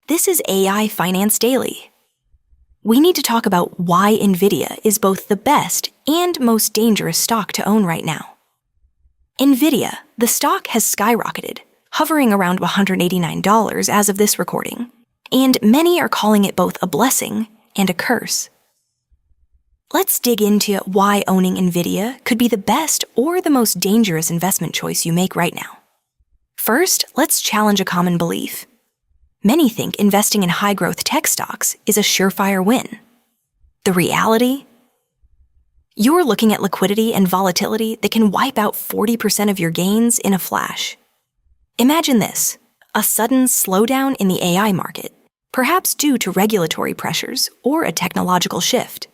This is AI Finance Daily. We need to talk about why Nvidia is both the best and most dangerous stock to own right now. Nvidia, the stock has skyrocketed, hovering around $189 as of this recording, and many are calling it both a blessing and a curse. Let's dig into why owning Nvidia could be the best or the most dangerous investment choice you make right now. First, let's challenge a common belief. Many think investing in high-growth tech stocks is a surefire win. The reality? You're looking at liquidity and volatility that can wipe out 40% of your gains in a flash. Imagine this, a sudden slowdown in the AI market, perhaps due to regulatory pressures or a technological shift.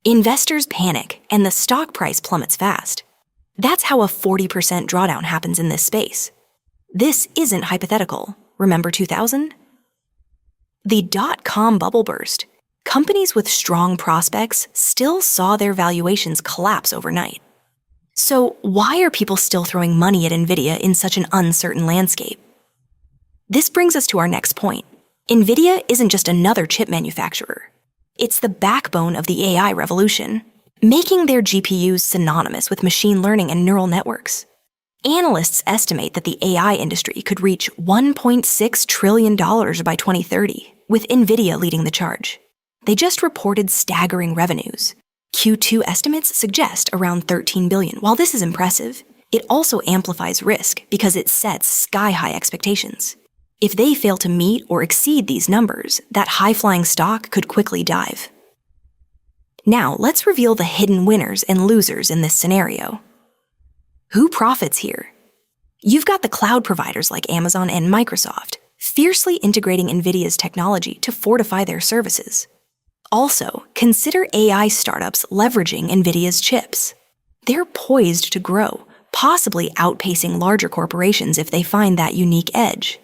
Investors panic and the stock price plummets fast. That's how a 40% drawdown happens in this space. This isn't hypothetical. Remember 2000? The dot-com bubble burst. Companies with strong prospects still saw their valuations collapse overnight. So why are people still throwing money at Nvidia in such an uncertain landscape? This brings us to our next point. Nvidia isn't just another chip manufacturer. It's the backbone of the AI revolution, making their GPUs synonymous with machine learning and neural networks. Analysts estimate that the AI industry could reach $1.6 trillion by 2030, with Nvidia leading the charge. They just reported staggering revenues. Q2 estimates suggest around $13 billion. While this is impressive, it also amplifies risk because it sets sky-high expectations. If they fail to meet or exceed these numbers, that high-flying stock could quickly dive. Now, let's reveal the hidden winners and losers in this scenario. Who profits here? You've got the cloud providers like Amazon and Microsoft, fiercely integrating Nvidia's technology to fortify their services. Also, consider AI startups leveraging Nvidia's chips. They're poised to grow, possibly outpacing larger corporations if they find that unique edge.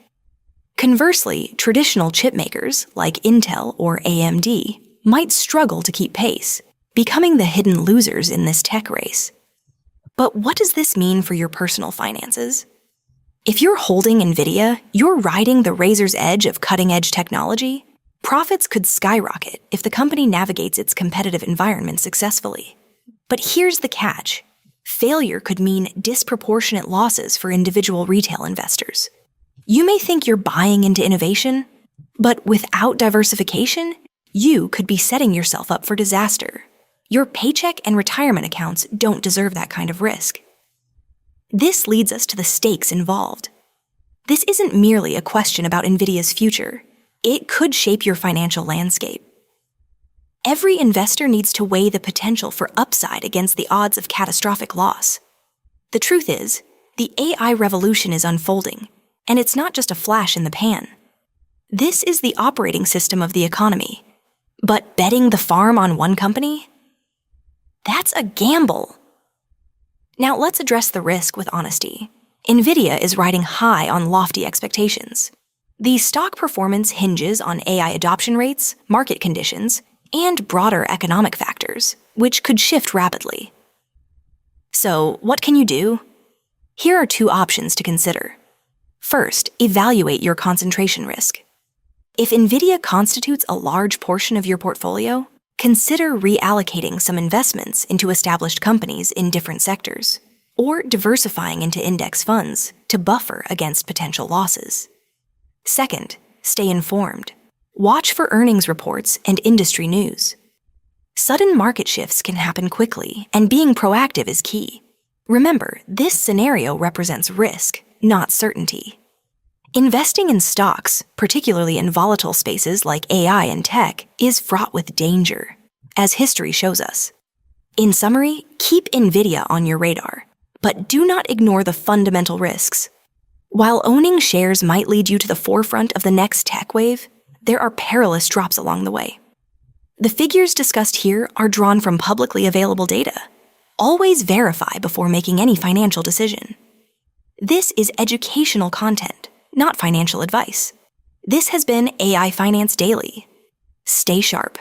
Conversely, traditional chip makers like Intel or AMD might struggle to keep pace, becoming the hidden losers in this tech race. But what does this mean for your personal finances? If you're holding Nvidia, you're riding the razor's edge of cutting-edge technology. Profits could skyrocket if the company navigates its competitive environment successfully. But here's the catch. Failure could mean disproportionate losses for individual retail investors. You may think you're buying into innovation, but without diversification, you could be setting yourself up for disaster. Your paycheck and retirement accounts don't deserve that kind of risk. This leads us to the stakes involved. This isn't merely a question about Nvidia's future. It could shape your financial landscape. Every investor needs to weigh the potential for upside against the odds of catastrophic loss. The truth is, the AI revolution is unfolding, and it's not just a flash in the pan. This is the operating system of the economy. But betting the farm on one company? That's a gamble. Now let's address the risk with honesty. Nvidia is riding high on lofty expectations. The stock performance hinges on AI adoption rates, market conditions, and broader economic factors, which could shift rapidly. So, what can you do? Here are two options to consider. First, evaluate your concentration risk. If Nvidia constitutes a large portion of your portfolio, consider reallocating some investments into established companies in different sectors, or diversifying into index funds to buffer against potential losses. Second, stay informed. Watch for earnings reports and industry news. Sudden market shifts can happen quickly, and being proactive is key. Remember, this scenario represents risk, not certainty. Investing in stocks, particularly in volatile spaces like AI and tech, is fraught with danger, as history shows us. In summary, keep Nvidia on your radar, but do not ignore the fundamental risks. While owning shares might lead you to the forefront of the next tech wave, there are perilous drops along the way. The figures discussed here are drawn from publicly available data. Always verify before making any financial decision. This is educational content, not financial advice. This has been AI Finance Daily. Stay sharp.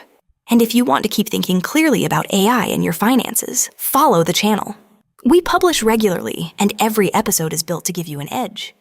And if you want to keep thinking clearly about AI and your finances, follow the channel. We publish regularly, and every episode is built to give you an edge.